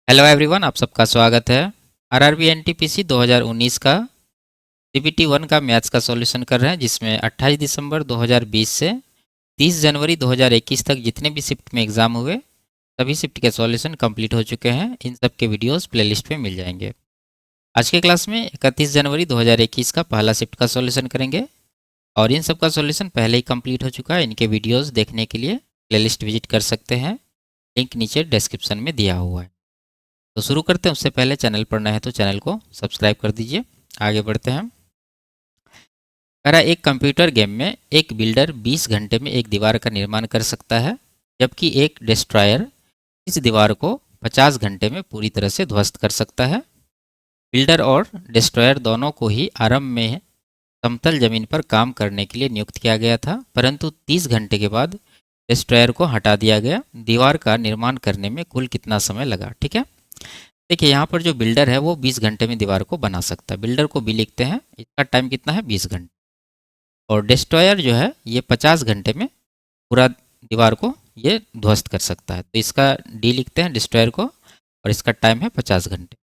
Hello everyone, आप सबका स्वागत है। आरआरबी एनटीपीसी 2019 का सीबीटी 1 का मैथ्स का सॉल्यूशन कर रहे हैं, जिसमें 28 दिसंबर 2020 से 30 जनवरी 2021 तक जितने भी शिफ्ट में एग्ज़ाम हुए सभी शिफ्ट के सॉल्यूशन कंप्लीट हो चुके हैं। इन सब के वीडियोस प्लेलिस्ट में मिल जाएंगे। आज के क्लास में 31 जनवरी 2021 का पहला शिफ्ट का सॉल्यूशन करेंगे और इन सब का सॉल्यूशन पहले ही कंप्लीट हो चुका है। इनके वीडियोज़ देखने के लिए प्लेलिस्ट विजिट कर सकते हैं, लिंक नीचे डिस्क्रिप्शन में दिया हुआ है। तो शुरू करते हैं। उससे पहले चैनल पर नए हैं तो चैनल को सब्सक्राइब कर दीजिए। आगे बढ़ते हैं। कह रहा है, एक कंप्यूटर गेम में एक बिल्डर 20 घंटे में एक दीवार का निर्माण कर सकता है, जबकि एक डिस्ट्रॉयर इस दीवार को 50 घंटे में पूरी तरह से ध्वस्त कर सकता है। बिल्डर और डिस्ट्रॉयर दोनों को ही आरंभ में समतल जमीन पर काम करने के लिए नियुक्त किया गया था, परंतु 30 घंटे के बाद डिस्ट्रॉयर को हटा दिया गया। दीवार का निर्माण करने में कुल कितना समय लगा? ठीक है, देखिए यहाँ पर जो बिल्डर है वो 20 घंटे में दीवार को बना सकता है। बिल्डर को बी लिखते हैं, इसका टाइम कितना है? 20 घंटे। और डिस्ट्रॉयर जो है ये 50 घंटे में पूरा दीवार को ये ध्वस्त कर सकता है, तो इसका डी लिखते हैं डिस्ट्रॉयर को, और इसका टाइम है 50 घंटे।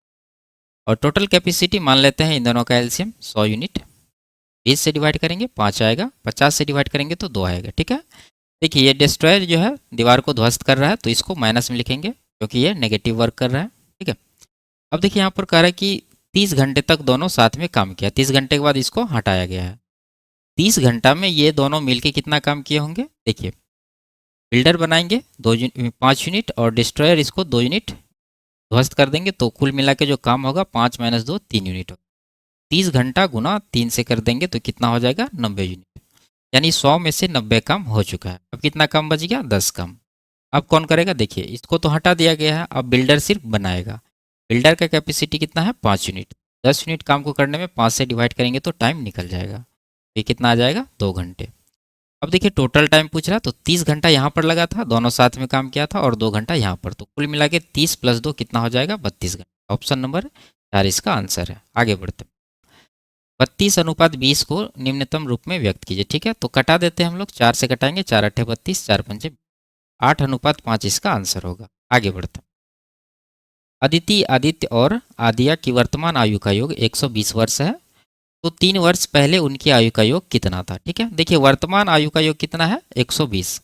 और टोटल कैपेसिटी मान लेते हैं इन दोनों का एलसीएम 100 यूनिट। 20 से डिवाइड करेंगे 5 आएगा, 50 से डिवाइड करेंगे तो 2 आएगा। ठीक है, देखिए ये डिस्ट्रॉयर जो है दीवार को ध्वस्त कर रहा है, तो इसको माइनस में लिखेंगे क्योंकि ये नेगेटिव वर्क कर रहा है। ठीक है, अब देखिए यहाँ पर कह रहा है कि 30 घंटे तक दोनों साथ में काम किया, 30 घंटे के बाद इसको हटाया गया है। 30 घंटा में ये दोनों मिलके कितना काम किए होंगे? देखिए, बिल्डर बनाएंगे 5 यूनिट और डिस्ट्रॉयर इसको 2 यूनिट ध्वस्त कर देंगे, तो कुल मिला के जो काम होगा 5 माइनस 2 3 यूनिट होगा। 30 घंटा गुना 3 से कर देंगे तो कितना हो जाएगा? 90 यूनिट। यानी 100 में से 90 काम हो चुका है। अब कितना काम बच गया? 10 काम। अब कौन करेगा? देखिए, इसको तो हटा दिया गया है, अब बिल्डर सिर्फ बनाएगा। बिल्डर का कैपेसिटी कितना है? 5 यूनिट। 10 यूनिट काम को करने में 5 से डिवाइड करेंगे तो टाइम निकल जाएगा। ये कितना आ जाएगा? 2 घंटे। अब देखिए टोटल टाइम पूछ रहा, तो 30 घंटा यहाँ पर लगा था, दोनों साथ में काम किया था, और 2 घंटा यहाँ पर, तो कुल मिला के 30 प्लस 2 कितना हो जाएगा? 32 घंटा। ऑप्शन नंबर 4 इसका आंसर है। आगे बढ़ते हैं। 32:20 को निम्नतम रूप में व्यक्त कीजिए। ठीक है, तो कटा देते हैं हम लोग, 4 से कटाएंगे, 4 अट्ठे 32, 4 पंचे 8:5 इसका आंसर होगा। आगे बढ़ते हैं। अदिति, आदित्य और आदिया की वर्तमान आयु का योग 120 वर्ष है, तो 3 वर्ष पहले उनकी आयु का योग कितना था? ठीक है, देखिए वर्तमान आयु का योग कितना है? 120।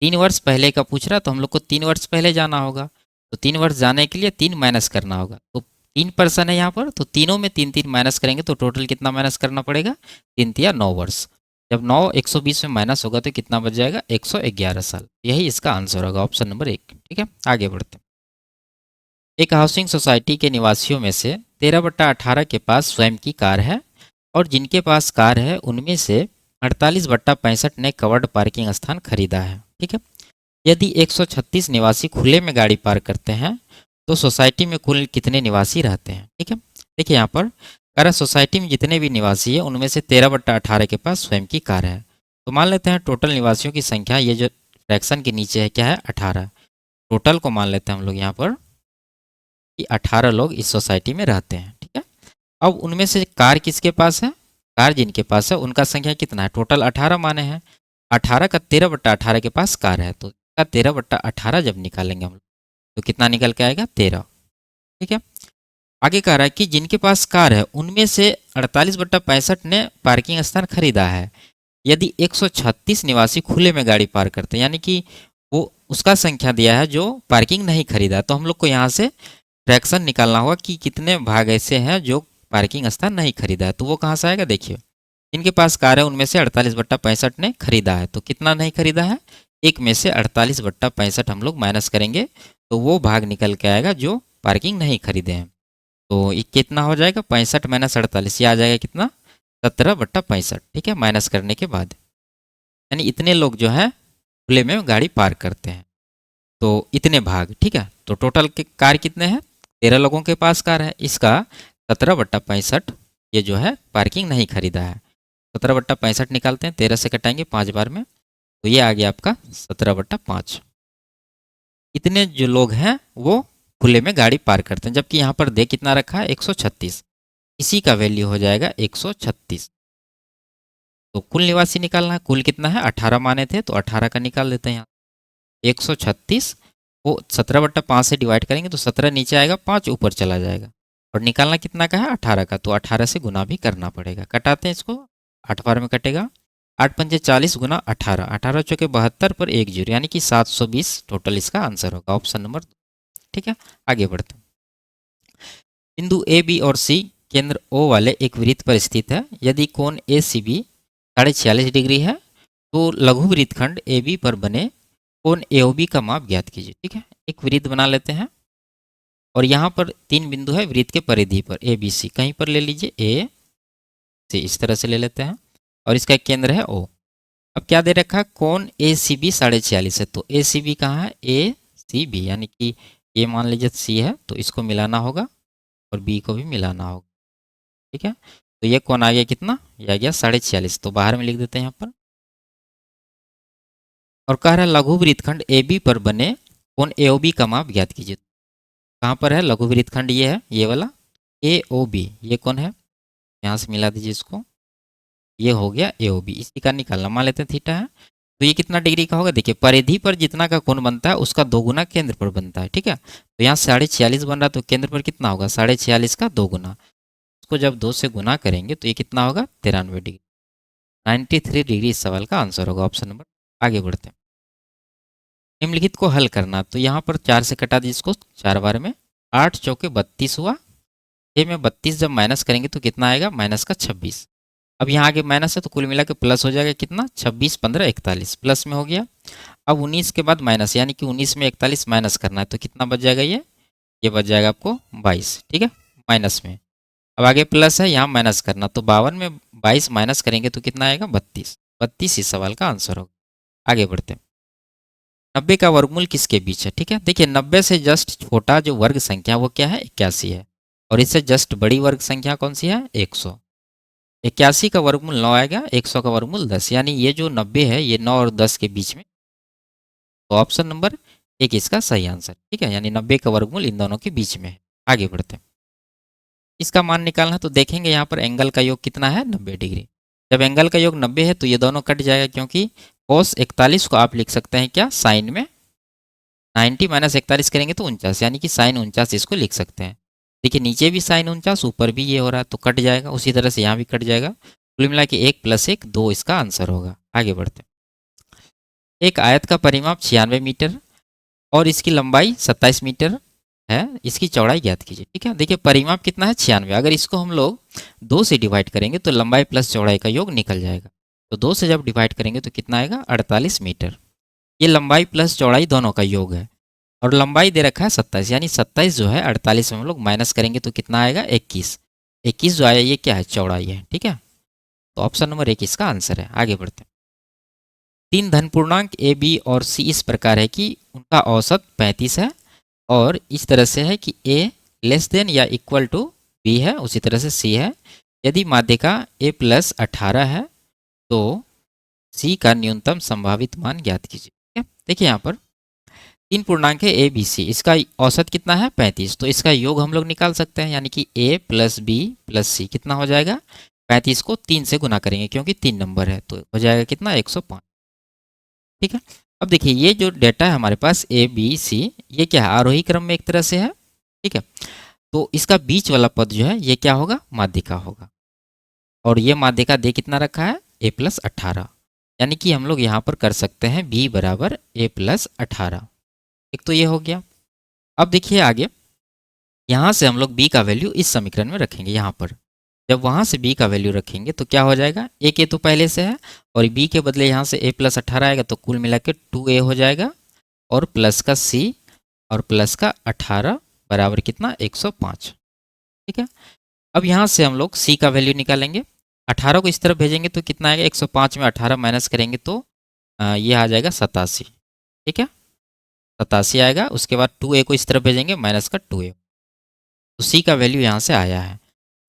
3 वर्ष पहले का पूछ रहा, तो हम लोग को 3 वर्ष पहले जाना होगा, तो 3 वर्ष जाने के लिए 3 माइनस करना होगा। तो 3 पर्सन है यहाँ पर, तो तीनों में 3 माइनस करेंगे तो टोटल कितना माइनस करना पड़ेगा? 3 या 9 वर्ष। जब 9 120 में माइनस होगा तो कितना बच जाएगा? 111 साल। यही इसका आंसर होगा, ऑप्शन नंबर 1। ठीक है, आगे बढ़ते हैं। एक हाउसिंग सोसाइटी के निवासियों में से 13/18 के पास स्वयं की कार है, और जिनके पास कार है उनमें से 48/65 ने कवर्ड पार्किंग स्थान खरीदा है। ठीक है, यदि 136 निवासी खुले में गाड़ी पार्क करते हैं तो सोसाइटी में कुल कितने निवासी रहते हैं? ठीक है, देखिए यहाँ पर कह सोसाइटी में जितने भी निवासी है उनमें से 13/18 के पास स्वयं की कार है, तो मान लेते हैं टोटल निवासियों की संख्या, ये जो फ्रैक्शन के नीचे है क्या है? 18। टोटल को मान लेते हैं हम लोग यहाँ पर कि 18 लोग इस सोसाइटी में रहते हैं। ठीक है, अब उनमें से कार किसके पास है? कार जिनके पास है उनका संख्या कितना है? टोटल 18 माने हैं। 18 का 13/18 के पास कार है, तो इसका 13/18 जब निकालेंगे हम लोग तो कितना निकल के आएगा? 13। ठीक है, आगे कह रहा है कि जिनके पास कार है उनमें से 48/65 ने पार्किंग स्थान खरीदा है। यदि 136 निवासी खुले में गाड़ी पार्क करते हैं, यानी कि वो उसका संख्या दिया है जो पार्किंग नहीं खरीदा, तो हम लोग को यहाँ से फ्रैक्शन निकालना होगा कि कितने भाग ऐसे हैं जो पार्किंग स्थान नहीं खरीदा है। तो वो कहाँ से आएगा? देखिए, जिनके पास कार है उनमें से 48/65 ने खरीदा है, तो कितना नहीं खरीदा है? एक में से 48/65 हम लोग माइनस करेंगे तो वो भाग निकल के आएगा जो पार्किंग नहीं खरीदे हैं। तो ये कितना हो जाएगा? 65 माइनस 48, ये आ जाएगा कितना? 17/65। ठीक है, माइनस करने के बाद यानी इतने लोग जो है खुले में गाड़ी पार्क करते हैं, तो इतने भाग। ठीक है, तो टोटल के कार कितने हैं? 13 लोगों के पास कार है, इसका 17/65 ये जो है पार्किंग नहीं खरीदा है। 17/65 निकालते हैं, 13 से कटाएंगे 5 बार में, तो ये आ गया आपका 17/5। इतने जो लोग हैं वो खुले में गाड़ी पार्क करते हैं, जबकि यहाँ पर दे कितना रखा है? 136। इसी का वैल्यू हो जाएगा 136। तो कुल निवासी निकालना है, कुल कितना है? 18 माने थे, तो 18 का निकाल देते हैं यहाँ। 136 वो 17/5 से डिवाइड करेंगे तो 17 नीचे आएगा, 5 ऊपर चला जाएगा। और निकालना कितना का है? 18 का, तो 18 से गुना भी करना पड़ेगा। कटाते हैं इसको, 8 बार में कटेगा। 8 पंजे 40 गुना 18, 18 चौके 72 पर 1 जीरो, यानी कि 720 टोटल इसका आंसर होगा, ऑप्शन नंबर 2। ठीक है, आगे बढ़ते हैं। बिंदु ए बी और सी केंद्र ओ वाले एक वृत्त पर स्थित है। यदि कोण ए सी बी 46.5 डिग्री है तो लघु वृत्तखंड ए बी पर बने कोण ए ओ बी का माप ज्ञात कीजिए। ठीक है, एक वृत्त बना लेते हैं और यहाँ पर 3 बिंदु है वृत्त के परिधि पर, ए बी सी। कहीं पर ले लीजिए, ए सी, इस तरह से ले लेते हैं और इसका केंद्र है ओ। अब क्या दे रखा है? कोण ए सी बी 46.5 है, तो ए सी बी कहाँ है? ए सी बी, यानी कि ये मान लीजिए सी है तो इसको मिलाना होगा और बी को भी मिलाना होगा। ठीक है, तो ये कोण आ गया कितना? ये आ गया 46.5, तो बाहर में लिख देते हैं यहाँ पर। और कह रहा है लघु वृत्तखंड ए बी पर बने कोण ए ओ बी का माप ज्ञात कीजिए। कहाँ पर है लघु वृत्तखंड? ये है, ये वाला ए ओ बी, ये कौन है? यहाँ से मिला दीजिए इसको, ये हो गया ए ओ बी। इसी का निकालना, मान लेते हैं थीटा है, तो ये कितना डिग्री का होगा? देखिए परिधि पर जितना का कोण बनता है उसका 2 गुना केंद्र पर बनता है। ठीक है, तो यहाँ 46.5 बन रहा है तो केंद्र पर कितना होगा? 46.5 का 2 गुना। उसको जब 2 से गुना करेंगे तो ये कितना होगा? 93 डिग्री, 93 डिग्री इस सवाल का आंसर होगा, ऑप्शन नंबर। आगे बढ़ते हैं। निम्नलिखित को हल करना, तो यहाँ पर 4 से कटा दीजिए इसको 4 बार में। 8 चौके 32 हुआ, ये में 32 जब माइनस करेंगे तो कितना आएगा? माइनस का 26। अब यहाँ आगे माइनस है तो कुल मिला के प्लस हो जाएगा कितना? 26 15 41, प्लस में हो गया। अब 19 के बाद माइनस, यानी कि 19 में 41 माइनस करना है तो कितना बच जाएगा? ये बच जाएगा आपको 22। ठीक है, माइनस में। अब आगे प्लस है, यहाँ माइनस करना, तो 52 में 22 माइनस करेंगे तो कितना आएगा? 32। 32 इस सवाल का आंसर होगा। आगे बढ़ते हैं। 90 का वर्गमूल किसके बीच है? ठीक है, देखिए 90 से जस्ट छोटा जो वर्ग संख्या वो क्या है? 81 है। और इससे जस्ट बड़ी वर्ग संख्या कौन सी है? 100। 81 का वर्गमूल 9 आएगा, 100 का वर्गमूल 10, यानी ये जो 90 है ये 9 और 10 के बीच में, तो ऑप्शन नंबर 1 इसका सही आंसर। ठीक है, यानी 90 का वर्गमूल इन दोनों के बीच में है। आगे बढ़ते हैं। इसका मान निकालना है तो देखेंगे यहाँ पर एंगल का योग कितना है? 90 डिग्री। जब एंगल का योग 90 है तो ये दोनों कट जाएगा, क्योंकि cos 41 को आप लिख सकते हैं क्या? साइन में 90 माइनस 41 करेंगे तो 49, यानी कि साइन 49 इसको लिख सकते हैं। देखिए नीचे भी साइन 49, ऊपर भी ये हो रहा है तो कट जाएगा, उसी तरह से यहाँ भी कट जाएगा। कुल मिला के 1 + 1 2 इसका आंसर होगा। आगे बढ़ते हैं। एक आयत का परिमाप 96 मीटर और इसकी लंबाई 27 मीटर है, इसकी चौड़ाई ज्ञात कीजिए। ठीक है, देखिए परिमाप कितना है? 96। अगर इसको हम लोग 2 से डिवाइड करेंगे तो लंबाई प्लस चौड़ाई का योग निकल जाएगा। तो 2 से जब डिवाइड करेंगे तो कितना आएगा? 48 मीटर। ये लंबाई प्लस चौड़ाई दोनों का योग है और लंबाई दे रखा है 27, यानी 27 जो है 48 में हम लोग माइनस करेंगे तो कितना आएगा? 21। 21 जो आया ये क्या है? चौड़ाई है। ठीक है, तो ऑप्शन नंबर 1 इसका आंसर है। आगे बढ़ते हैं। 3 धन पूर्णांक ए बी और सी इस प्रकार है कि उनका औसत 35 है और इस तरह से है कि ए लेस देन या इक्वल टू बी है, उसी तरह से सी है। यदि माध्यिका ए + 18 है तो सी का न्यूनतम संभावित मान ज्ञात कीजिए। ठीक है, देखिए यहाँ पर 3 पूर्णांक है ए बी सी, इसका औसत कितना है? 35, तो इसका योग हम लोग निकाल सकते हैं, यानी कि a + b + c कितना हो जाएगा? 35 को 3 से गुना करेंगे क्योंकि 3 नंबर है, तो हो जाएगा कितना? 105। ठीक है, अब देखिए ये जो डेटा है हमारे पास ए बी सी, ये क्या है? आरोही क्रम में एक तरह से है। ठीक है, तो इसका बीच वाला पद जो है ये क्या होगा? माध्यिका होगा। और ये माध्यिका दे कितना रखा है? a + 18, यानी कि हम लोग यहाँ पर कर सकते हैं b = a + 18। एक तो ये हो गया। अब देखिए आगे, यहाँ से हम लोग b का वैल्यू इस समीकरण में रखेंगे। यहाँ पर जब वहाँ से b का वैल्यू रखेंगे तो क्या हो जाएगा? a के तो पहले से है और b के बदले यहाँ से a + 18 आएगा, तो कुल मिला के 2a हो जाएगा और प्लस का c और प्लस का 18 बराबर कितना? 105। ठीक है, अब यहाँ से हम लोग c का वैल्यू निकालेंगे। 18 को इस तरफ भेजेंगे तो कितना आएगा? 105 में 18 माइनस करेंगे तो ये आ जाएगा 87। ठीक है, 87 आएगा। उसके बाद 2a को इस तरफ भेजेंगे, माइनस का 2a, तो c का वैल्यू यहाँ से आया है।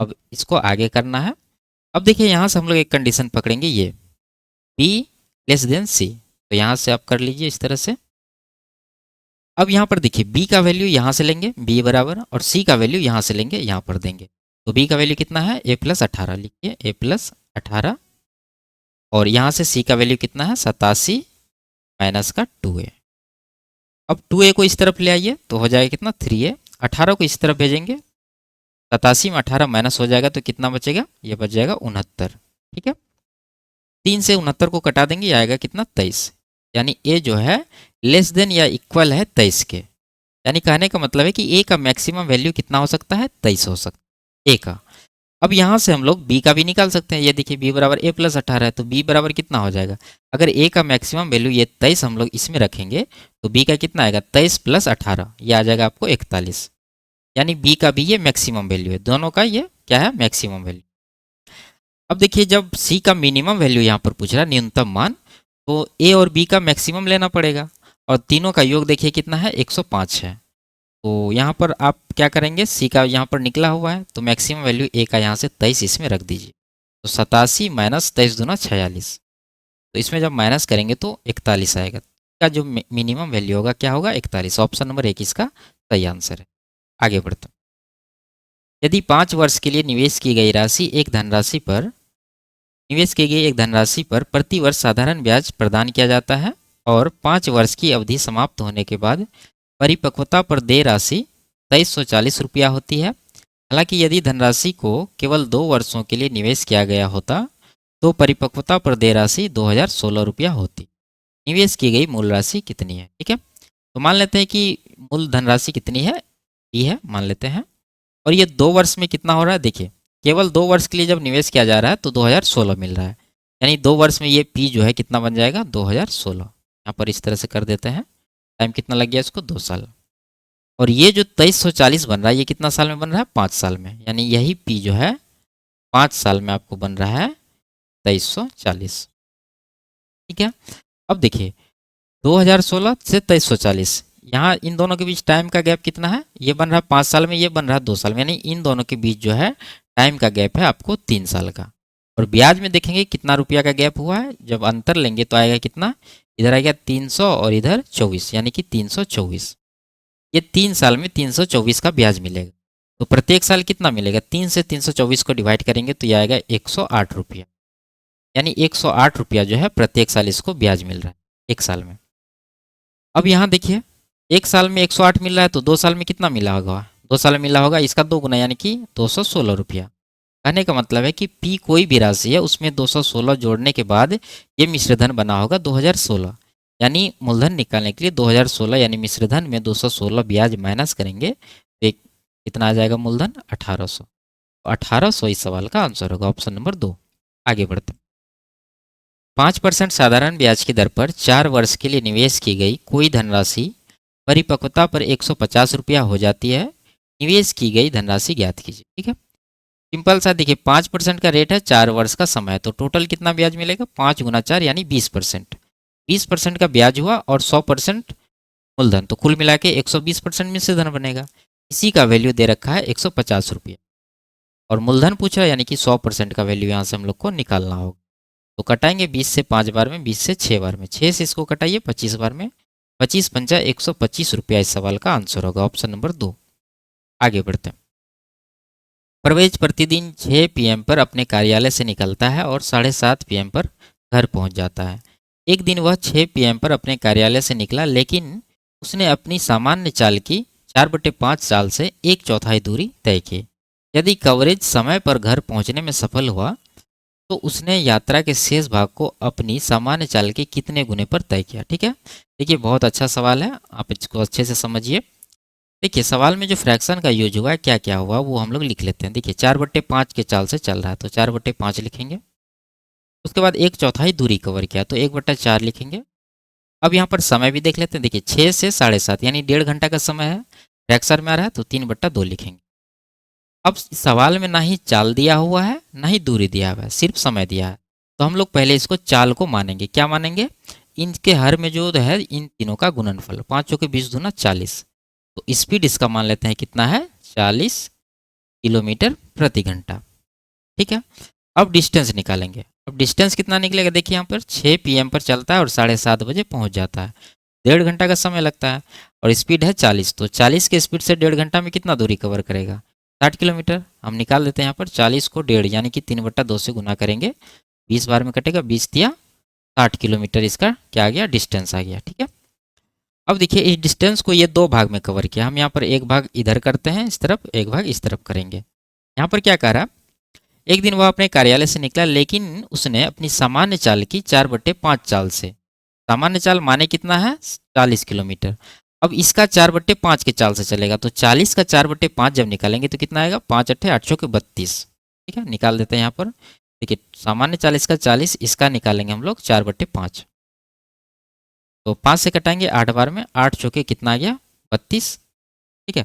अब इसको आगे करना है। अब देखिए यहाँ से हम लोग एक कंडीशन पकड़ेंगे, ये b < c, तो यहाँ से आप कर लीजिए इस तरह से। अब यहाँ पर देखिए b का वैल्यू यहाँ से लेंगे b बराबर, और c का वैल्यू यहाँ से लेंगे, यहाँ पर देंगे। तो b का वैल्यू कितना है? a + 18 लिखिए, a + 18, और यहाँ से c का वैल्यू कितना है? 87 माइनस का 2a। अब 2a को इस तरफ ले आइए तो हो जाएगा कितना 3a। 18 को इस तरफ भेजेंगे, 87 में 18 माइनस हो जाएगा तो कितना बचेगा, ये बच जाएगा 69। ठीक है, 3 से 69 को कटा देंगे, ये आएगा कितना 23। यानी ए जो है लेस देन या इक्वल है 23 के। यानी कहने का मतलब है कि ए का मैक्सिमम वैल्यू कितना हो सकता है, 23 हो सकता है ए का। अब यहाँ से हम लोग बी का भी निकाल सकते हैं। ये देखिए बी बराबर ए प्लस 18 है, तो बी बराबर कितना हो जाएगा, अगर ए का मैक्सिमम वैल्यू ये 23 हम लोग इसमें रखेंगे तो बी का कितना आएगा 23 प्लस 18, ये आ जाएगा आपको 41। यानी बी का भी ये मैक्सिमम वैल्यू है, दोनों का ये क्या है मैक्सिमम वैल्यू। अब देखिए जब सी का मिनिमम वैल्यू यहाँ पर पूछ रहा है, न्यूनतम मान, तो ए और बी का मैक्सिमम लेना पड़ेगा और तीनों का योग देखिए कितना है 105 है। तो यहाँ पर आप क्या करेंगे, सी का यहाँ पर निकला हुआ है तो मैक्सिमम वैल्यू ए का यहाँ से 23 इसमें रख दीजिए। तो 87 माइनस 23 दूना 46, तो इसमें जब माइनस करेंगे तो 41 आएगा। का जो मिनिमम वैल्यू होगा क्या होगा 41। ऑप्शन नंबर 1 इसका सही आंसर है। आगे बढ़ते हैं। यदि 5 वर्ष के लिए निवेश की गई राशि एक धनराशि पर निवेश की गई एक धनराशि पर प्रति वर्ष साधारण ब्याज प्रदान किया जाता है और 5 वर्ष की अवधि समाप्त होने के बाद परिपक्वता पर देय राशि 2340 रुपया होती है। हालांकि यदि धनराशि को केवल 2 वर्षों के लिए निवेश किया गया होता तो परिपक्वता पर देय राशि 2016 रुपया होती। निवेश की गई मूल राशि कितनी है। ठीक है, तो मान लेते हैं कि मूल धनराशि कितनी है, ये है मान लेते हैं। और ये 2 वर्ष में कितना हो रहा है, देखिए केवल 2 वर्ष के लिए जब निवेश किया जा रहा है तो 2016 मिल रहा है। यानी 2 वर्ष में ये पी जो है कितना बन जाएगा 2016। यहाँ पर इस तरह से कर देते हैं, टाइम कितना लग गया इसको 2 साल। और ये जो 2340 बन रहा है ये कितना साल में बन रहा है 5 साल में। यानी यही पी जो है 5 साल में आपको बन रहा है 2340। ठीक है, अब देखिए 2016 से 2340, यहाँ इन दोनों के बीच टाइम का गैप कितना है, ये बन रहा है 5 साल में, ये बन रहा है 2 साल में। यानी इन दोनों के बीच जो है टाइम का गैप है आपको 3 साल का। और ब्याज में देखेंगे कितना रुपया का गैप हुआ है, जब अंतर लेंगे तो आएगा कितना, इधर आएगा 300 और इधर 24, यानी कि 324। ये 3 साल में 324 का ब्याज मिलेगा। तो प्रत्येक साल कितना मिलेगा, 3 से 324 को डिवाइड करेंगे तो ये आएगा 108 रुपया। यानी 108 रुपया जो है प्रत्येक साल इसको ब्याज मिल रहा है एक साल में। अब यहाँ देखिए एक साल में 108 मिल रहा है तो 2 साल में कितना मिला होगा, 2 साल में मिला होगा इसका 2 गुना यानी कि 216 रुपया। कहने का मतलब है कि पी कोई भी राशि है उसमें 216 जोड़ने के बाद ये मिश्रधन बना होगा 2016। यानी मूलधन निकालने के लिए 2016 यानी मिश्रधन में 216 ब्याज माइनस करेंगे तो एक कितना आ जाएगा मूलधन 1800। 1800 इस सवाल का आंसर होगा, ऑप्शन नंबर 2। आगे बढ़ते हैं। 5% साधारण ब्याज की दर पर 4 वर्ष के लिए निवेश की गई कोई धनराशि परिपक्वता पर 150 रुपया हो जाती है। निवेश की गई धनराशि ज्ञात कीजिए। ठीक है, सिंपल सा देखिए 5% का रेट है, 4 वर्ष का समय है, तो टोटल कितना ब्याज मिलेगा 5 गुना 4 यानी 20%। 20% का ब्याज हुआ और 100% मूलधन, तो कुल मिला के 120% मिश्रधन बनेगा। इसी का वैल्यू दे रखा है 150 रुपया और मूलधन पूछा यानी कि 100% का वैल्यू यहाँ से हम लोग को निकालना होगा। तो कटाएंगे 20 से 5 बार में, 20 से 6 बार में, 6 से इसको कटाइए 25 बार में, 25 पंचा 125 रुपया इस सवाल का आंसर होगा, ऑप्शन नंबर 2। आगे बढ़ते हैं। परवेज प्रतिदिन 6 PM पर अपने कार्यालय से निकलता है और 7:30 PM पर घर पहुंच जाता है। एक दिन वह 6 PM पर अपने कार्यालय से निकला लेकिन उसने अपनी सामान्य चाल की 4/5 चाल से 1/4 दूरी तय की। यदि कवरेज समय पर घर पहुंचने में सफल हुआ तो उसने यात्रा के शेष भाग को अपनी सामान्य चाल के कितने गुने पर तय किया। ठीक है, देखिए बहुत अच्छा सवाल है, आप इसको अच्छे से समझिए। देखिए सवाल में जो फ्रैक्शन का यूज हुआ है क्या क्या हुआ वो हम लोग लिख लेते हैं। देखिए 4/5 के चाल से चल रहा है तो 4/5 लिखेंगे। उसके बाद 1/4 दूरी कवर किया तो 1/4 लिखेंगे। अब यहाँ पर समय भी देख लेते हैं। देखिए 6 से 7:30 यानी 1.5 घंटा का समय है, फ्रैक्शन में आ रहा है तो 3/2 लिखेंगे। अब सवाल में ना ही चाल दिया हुआ है ना ही दूरी दिया हुआ है, सिर्फ समय दिया है, तो हम लोग पहले इसको चाल को मानेंगे। क्या मानेंगे, इनके हर में जो है इन तीनों का गुणनफल, 5 के 20 दूना 40, तो स्पीड इसका मान लेते हैं कितना है 40 किलोमीटर प्रति घंटा। ठीक है, अब डिस्टेंस निकालेंगे। अब डिस्टेंस कितना निकलेगा, देखिए यहाँ पर 6 PM पर चलता है और 7:30 बजे पहुँच जाता है, 1.5 घंटा का समय लगता है और स्पीड है 40, तो 40 के स्पीड से 1.5 घंटा में कितना दूरी कवर करेगा 60 किलोमीटर। हम निकाल देते हैं यहाँ पर 40 को 1.5 यानी कि 3/2 से गुना करेंगे, 20 बार में कटेगा, 20 या 60 किलोमीटर इसका क्या आ गया डिस्टेंस आ गया। ठीक है, अब देखिए इस डिस्टेंस को ये दो भाग में कवर किया। हम यहाँ पर एक भाग इधर करते हैं इस तरफ, एक भाग इस तरफ करेंगे। यहाँ पर क्या कह रहा, एक दिन वह अपने कार्यालय से निकला, लेकिन उसने अपनी सामान्य चाल की 4/5 चाल से। सामान्य चाल माने कितना है, 40 किलोमीटर। अब इसका 4/5 के चाल से चलेगा, तो 40 का 4/5 जब निकालेंगे तो कितना आएगा, 5 अट्ठे 8 चौके 32। ठीक है, निकाल देते हैं यहाँ पर। देखिए सामान्य चाल इसका 40, इसका निकालेंगे हम लोग 4/5। तो 5 से कटाएंगे 8 बार में, 8 चौके कितना आ गया, 32। ठीक है,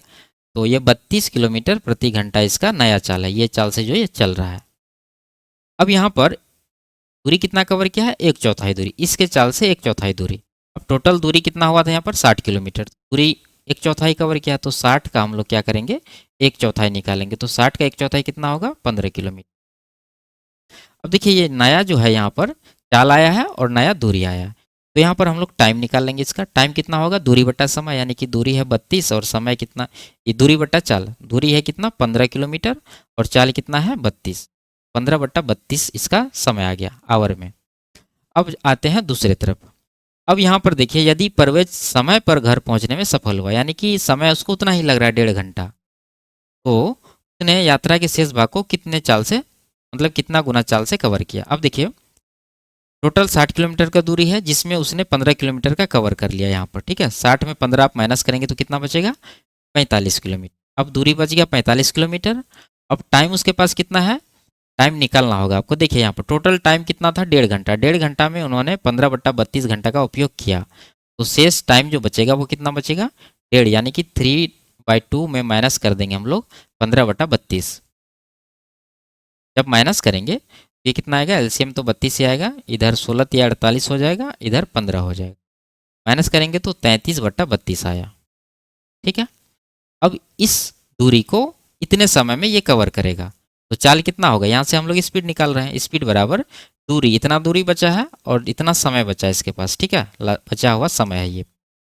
तो ये 32 किलोमीटर प्रति घंटा इसका नया चाल है। ये चाल से जो ये चल रहा है। अब यहाँ पर दूरी कितना कवर किया है, 1/4 दूरी। इसके चाल से 1/4 दूरी। अब टोटल दूरी कितना हुआ था यहाँ पर, 60 किलोमीटर। दूरी 1/4 कवर किया, तो 60 का हम लोग क्या करेंगे, 1/4 निकालेंगे। तो 60 का 1/4 कितना होगा, 15 किलोमीटर। अब देखिए ये नया जो है यहाँ पर चाल आया है और नया दूरी आया है। तो यहाँ पर हम लोग टाइम निकाल लेंगे। इसका टाइम कितना होगा, दूरी बटा समय, यानी कि दूरी है 32 और समय कितना, ये दूरी बटा चाल। दूरी है कितना, 15 किलोमीटर और चाल कितना है, 32। 15/32 इसका समय आ गया आवर में। अब आते हैं दूसरे तरफ। अब यहाँ पर देखिए यदि परवेज समय पर घर पहुँचने में सफल हुआ, यानी कि समय उसको उतना ही लग रहा है, 1.5 घंटा, तो उसने यात्रा के शेष भाग को कितने चाल से, मतलब कितना गुना चाल से कवर किया। अब देखिए टोटल 60 किलोमीटर का दूरी है, जिसमें उसने 15 किलोमीटर का कवर कर लिया यहाँ पर। ठीक है, 60 में 15 आप माइनस करेंगे तो कितना बचेगा, 45 किलोमीटर। अब दूरी बच गया 45 किलोमीटर। अब टाइम उसके पास कितना है, टाइम निकालना होगा आपको। देखिए यहाँ पर टोटल टाइम कितना था, 1.5 घंटा। 1.5 घंटा में उन्होंने 15/32 घंटा का उपयोग किया, तो शेष टाइम जो बचेगा वो कितना बचेगा, 1.5, यानी कि 3/2 में माइनस कर देंगे हम लोग 15/32। जब माइनस करेंगे ये कितना आएगा, एलसीएम तो 32 ही आएगा। इधर 16 या 48 हो जाएगा, इधर 15 हो जाएगा। माइनस करेंगे तो 33/32 आया। ठीक है, अब इस दूरी को इतने समय में ये कवर करेगा, तो चाल कितना होगा, यहाँ से हम लोग स्पीड निकाल रहे हैं। स्पीड बराबर दूरी, इतना दूरी बचा है और इतना समय बचा है इसके पास। ठीक है, बचा हुआ समय है ये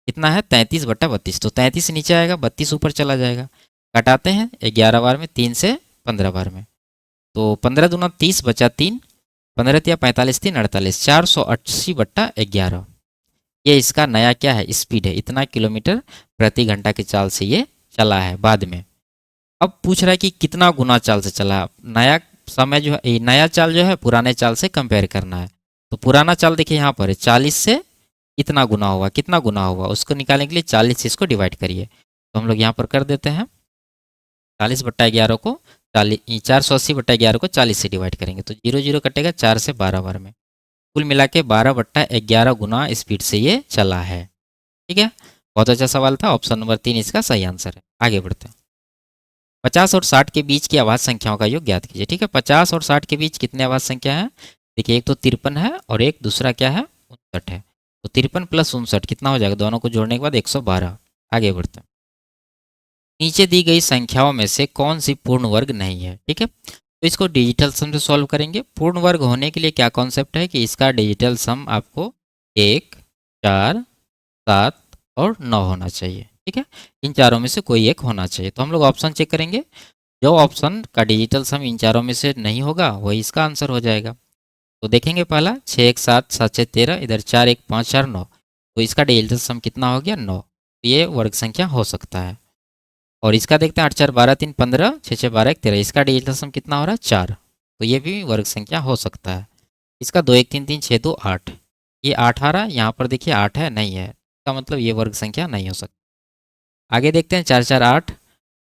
कितना है, 33/32। तो 33 नीचे आएगा, 32 ऊपर चला जाएगा। घटाते हैं 11 बार में, 3 से 15 बार में, तो 15 दूना 30 बचा 3, 15 या 45 3 48, 480/11। ये इसका नया क्या है, स्पीड है। इतना किलोमीटर प्रति घंटा की चाल से ये चला है बाद में। अब पूछ रहा है कि कितना गुना चाल से चला। नया समय जो है, नया चाल जो है पुराने चाल से कंपेयर करना है। तो पुराना चाल देखिए यहाँ पर है 40 से इतना गुना हुआ, कितना गुना हुआ उसको निकालने के लिए 40 से इसको डिवाइड करिए। तो हम लोग यहाँ पर कर देते हैं 40/11 को 480/11 को 40 से डिवाइड करेंगे, तो 0 0 कटेगा 4 से 12 बार में। कुल मिला के 12/11 गुना स्पीड से ये चला है। ठीक है, बहुत अच्छा सवाल था। ऑप्शन नंबर 3 इसका सही आंसर है। आगे बढ़ते हैं। 50 और 60 के बीच की आवाज संख्याओं का योग ज्ञात कीजिए। ठीक है, 50 और 60 के बीच कितने आवाज संख्या है, देखिए एक तो 53 है और एक दूसरा क्या है, 59 है। तो 53 + 59 कितना हो जाएगा, दोनों को जोड़ने के बाद 112। आगे बढ़ते हैं। नीचे दी गई संख्याओं में से कौन सी पूर्ण वर्ग नहीं है। ठीक है, तो इसको डिजिटल सम से सॉल्व करेंगे। पूर्ण वर्ग होने के लिए क्या कॉन्सेप्ट है कि इसका डिजिटल सम आपको 1, 4, 7 और 9 होना चाहिए। ठीक है, इन चारों में से कोई एक होना चाहिए। तो हम लोग ऑप्शन चेक करेंगे, जो ऑप्शन का डिजिटल सम इन चारों में से नहीं होगा वही इसका आंसर हो जाएगा। तो देखेंगे पहला 6 1 7 7 6 13, इधर 4 1 5 4 9, तो इसका डिजिटल सम कितना हो गया, 9। तो ये वर्ग संख्या हो सकता है। और इसका देखते हैं 8 4 12 3 15, 6 6 12 1 13, इसका डिजिटल सम कितना हो रहा है, 4। तो ये भी वर्ग संख्या हो सकता है। इसका 2 1 3 3 6 2 8, ये 8 आ रहा है, यहाँ पर देखिए 8 है, नहीं है, इसका मतलब ये वर्ग संख्या नहीं हो सकती। आगे देखते हैं 4 4 8,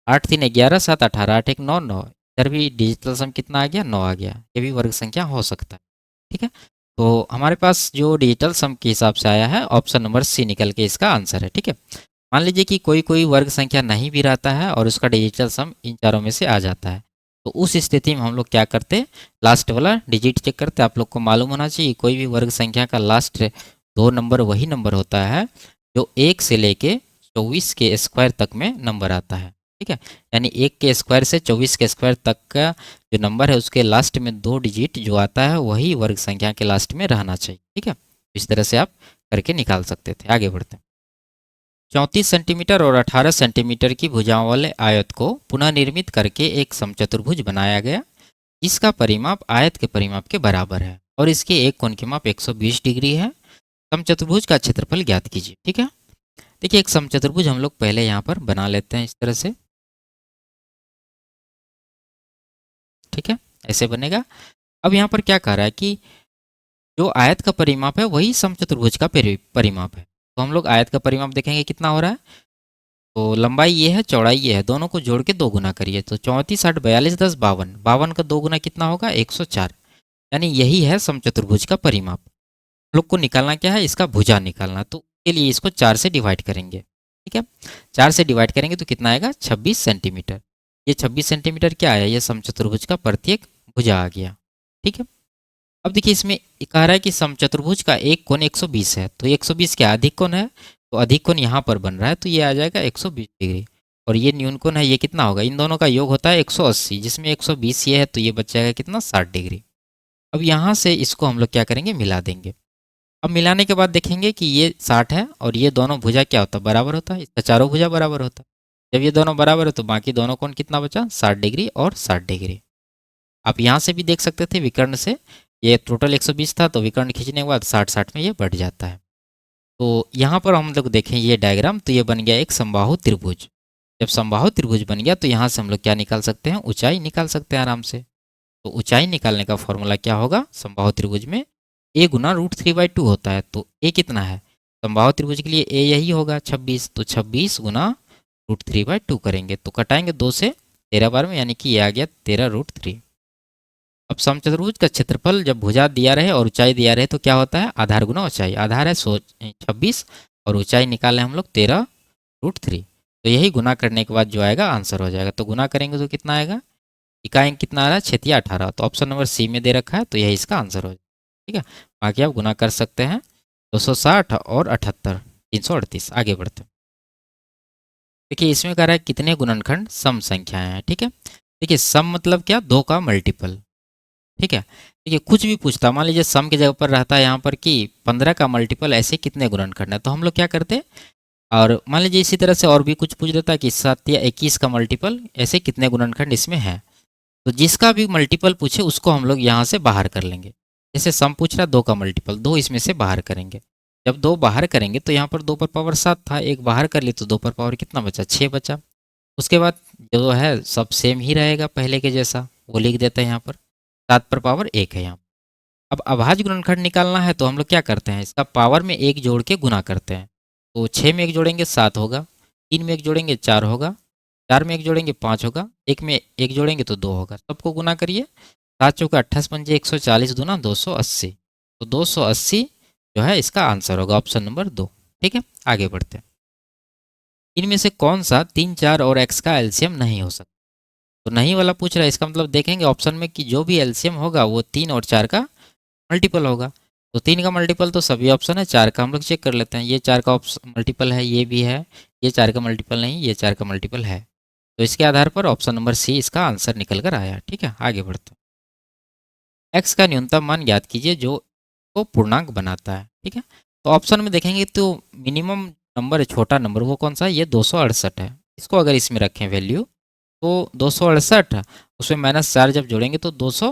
8 3 11 7 18, 8 1 9 9, इधर भी डिजिटल सम कितना आ गया, 9 आ गया। ये भी वर्ग संख्या हो सकता है। ठीक है, तो हमारे पास जो डिजिटल सम के हिसाब से आया है ऑप्शन नंबर सी निकल के इसका आंसर है। ठीक है, मान लीजिए कि कोई कोई वर्ग संख्या नहीं भी रहता है और उसका डिजिटल सम इन चारों में से आ जाता है, तो उस स्थिति में हम लोग क्या करते, लास्ट वाला डिजिट चेक करते। आप लोग को मालूम होना चाहिए कोई भी वर्ग संख्या का लास्ट 2 नंबर वही नंबर होता है जो 1 से लेके 24 के स्क्वायर तक में नंबर आता है। ठीक है, यानी 1 के स्क्वायर से 24 के स्क्वायर तक का जो नंबर है उसके लास्ट में 2 डिजिट जो आता है वही वर्ग संख्या के लास्ट में रहना चाहिए। ठीक है, इस तरह से आप करके निकाल सकते थे। आगे बढ़ते हैं। 34 सेंटीमीटर और 18 सेंटीमीटर की भुजाओं वाले आयत को पुनः निर्मित करके एक समचतुर्भुज बनाया गया। इसका परिमाप आयत के परिमाप के बराबर है और इसके एक कोण की माप 120 डिग्री है। समचतुर्भुज का क्षेत्रफल ज्ञात कीजिए। ठीक है, देखिए एक समचतुर्भुज हम लोग पहले यहाँ पर बना लेते हैं इस तरह से, ठीक है, ऐसे बनेगा। अब यहाँ पर क्या कह रहा है कि जो आयत का परिमाप है वही समचतुर्भुज का परिमाप है। तो हम लोग आयत का परिमाप देखेंगे कितना हो रहा है। तो लंबाई ये है, चौड़ाई ये है, दोनों को जोड़ के 2 गुना करिए। तो 34, 8, 42, 10, 52, 52 का 2 गुना कितना होगा, 104। यानी यही है समचतुर्भुज का परिमाप। लोग को निकालना क्या है, इसका भुजा निकालना। तो उसके लिए इसको 4 से डिवाइड करेंगे, ठीक है। 4 से डिवाइड करेंगे तो कितना आएगा, 26 सेंटीमीटर। ये 26 सेंटीमीटर क्या आया, ये समचतुर्भुज का प्रत्येक भुजा आ गया, ठीक है। अब देखिए इसमें कह रहा है कि समचतुर्भुज का एक कोण 120 है। तो 120 क्या अधिक कोण है, तो अधिक कोण यहाँ पर बन रहा है, तो ये आ जाएगा 120 डिग्री। और ये न्यून कोण है, ये कितना होगा, इन दोनों का योग होता है 180, जिसमें 120 ये है, तो ये बच जाएगा कितना, 60 डिग्री। अब यहाँ से इसको हम लोग क्या करेंगे, मिला देंगे। अब मिलाने के बाद देखेंगे कि ये 60 है और ये दोनों भुजा क्या होता है, बराबर होता है। इसका चारों भुजा बराबर होता है। जब ये दोनों बराबर है तो बाकी दोनों कोण कितना बचा, 60 डिग्री और 60 डिग्री। आप यहाँ से भी देख सकते थे विकर्ण से, ये टोटल 120 था, तो विकर्ण खींचने के बाद 60-60 में ये बढ़ जाता है। तो यहाँ पर हम लोग देखें ये डायग्राम, तो ये बन गया एक समबाहु त्रिभुज। जब समबाहु त्रिभुज बन गया तो यहाँ से हम लोग क्या निकाल सकते हैं, ऊंचाई निकाल सकते हैं आराम से। तो ऊंचाई निकालने का फॉर्मूला क्या होगा, समबाहु त्रिभुज में a गुना √3/2 होता है। तो a कितना है, समबाहु त्रिभुज के लिए a यही होगा 26। तो 26 गुना √3/2 करेंगे तो कटाएंगे 2 से 13 बार में, यानी कि ये आ गया 13√3। अब समचतुर्भुज का क्षेत्रफल जब भुजा दिया रहे और ऊंचाई दिया रहे तो क्या होता है, आधार गुना ऊंचाई। आधार है 26 और ऊंचाई निकाले हम लोग 13√3। तो यही गुना करने के बाद जो आएगा आंसर हो जाएगा। तो गुना करेंगे तो कितना आएगा, इकाई कितना आ रहा है, 6 18। तो ऑप्शन नंबर सी में दे रखा है, तो यही इसका आंसर हो जाएगा, ठीक है। बाकी आप गुना कर सकते हैं, 260 और 78, 338। आगे बढ़ते हैं। देखिए इसमें कह रहा है कितने गुणनखंड सम संख्याएं हैं, ठीक है। देखिए सम मतलब क्या, 2 का मल्टीपल, ठीक है। देखिए कुछ भी पूछता, मान लीजिए सम की जगह पर रहता है यहाँ पर कि 15 का मल्टीपल ऐसे कितने गुणनखंड है, तो हम लोग क्या करते हैं, और मान लीजिए इसी तरह से और भी कुछ पूछ देता है कि 7 या 21 का मल्टीपल ऐसे कितने गुणनखंड इसमें है। तो जिसका भी मल्टीपल पूछे उसको हम लोग यहाँ से बाहर कर लेंगे। जैसे सम पूछ रहा है 2 का मल्टीपल, 2 इसमें से बाहर करेंगे। जब 2 बाहर करेंगे तो यहाँ पर 2 पर पावर 7 था, एक बाहर कर लिए तो 2 पर पावर कितना बचा, 6 बचा। उसके बाद जो है सब सेम ही रहेगा पहले के जैसा, वो लिख देते हैं यहाँ पर, 7 पर पावर 1 है यहाँ। अब अभाज्य गुणनखंड निकालना है तो हम लोग क्या करते हैं, इसका पावर में 1 जोड़ के गुना करते हैं। तो 6 में 1 जोड़ेंगे 7 होगा, 3 में 1 जोड़ेंगे 4 होगा, 4 में 1 जोड़ेंगे 5 होगा, 1 में 1 जोड़ेंगे तो 2 होगा। सबको गुना करिए, 7 चौका 28 पंजे 140 दूना 280। तो 280 जो है इसका आंसर होगा, ऑप्शन नंबर 2, ठीक है। आगे बढ़ते हैं। इनमें से कौन सा 3, 4 और x का एलसीएम नहीं हो सकता। तो नहीं वाला पूछ रहा है, इसका मतलब देखेंगे ऑप्शन में कि जो भी एलसीएम होगा वो 3 और 4 का मल्टीपल होगा। तो 3 का मल्टीपल तो सभी ऑप्शन है, 4 का हम लोग चेक कर लेते हैं। ये 4 का मल्टीपल है, ये भी है, ये 4 का मल्टीपल नहीं, ये 4 का मल्टीपल है। तो इसके आधार पर ऑप्शन नंबर सी इसका आंसर निकल कर आया, ठीक है। आगे बढ़ते हैं। एक्स का न्यूनतम मान ज्ञात कीजिए जो को पूर्णांक बनाता है, ठीक है। तो ऑप्शन में देखेंगे तो मिनिमम नंबर है, छोटा नंबर, वो कौन सा है, ये 268 है। इसको अगर इसमें रखें वैल्यू तो 268, उसमें -4 जब जोड़ेंगे तो 200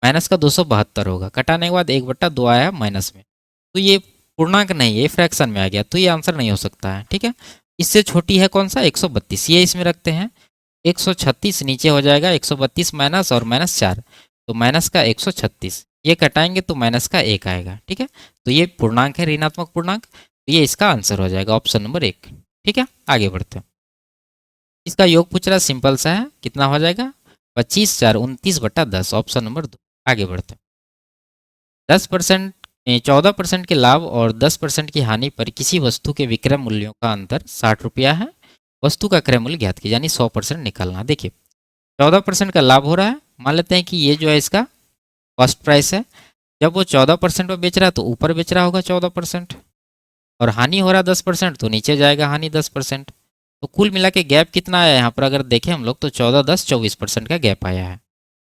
माइनस का 272 होगा। कटाने के बाद 1/2 आया माइनस में, तो ये पूर्णांक नहीं है, ये फ्रैक्शन में आ गया, तो ये आंसर नहीं हो सकता है, ठीक है। इससे छोटी है कौन सा, 132, ये इसमें रखते हैं। 136 नीचे हो जाएगा, 132 माइनस और -4, तो माइनस का 136, ये कटाएंगे तो माइनस का 1 आएगा, ठीक है। तो ये पूर्णांक है, ऋणात्मक पूर्णांक, तो ये इसका आंसर हो जाएगा, ऑप्शन नंबर 1, ठीक है। आगे बढ़ते हैं। इसका योग पूछ रहा है, सिंपल सा है, कितना हो जाएगा, 25 4 29/10, ऑप्शन नंबर 2। आगे बढ़ते हैं। 10% 14% के लाभ और 10% की हानि पर किसी वस्तु के विक्रय मूल्यों का अंतर 60 रुपया है। वस्तु का क्रय मूल्य ज्ञात कीजिए, यानी 100% निकालना। देखिए 14% का लाभ हो रहा है, मान लेते हैं कि ये जो है इसका फर्स्ट प्राइस है। जब वो 14% में बेच रहा है तो ऊपर बेच रहा होगा 14%, और हानि हो रहा है 10%, तो नीचे जाएगा हानि 10%। तो कुल मिला के गैप कितना आया यहाँ पर, अगर देखें हम लोग तो 14 10 24% का गैप आया है।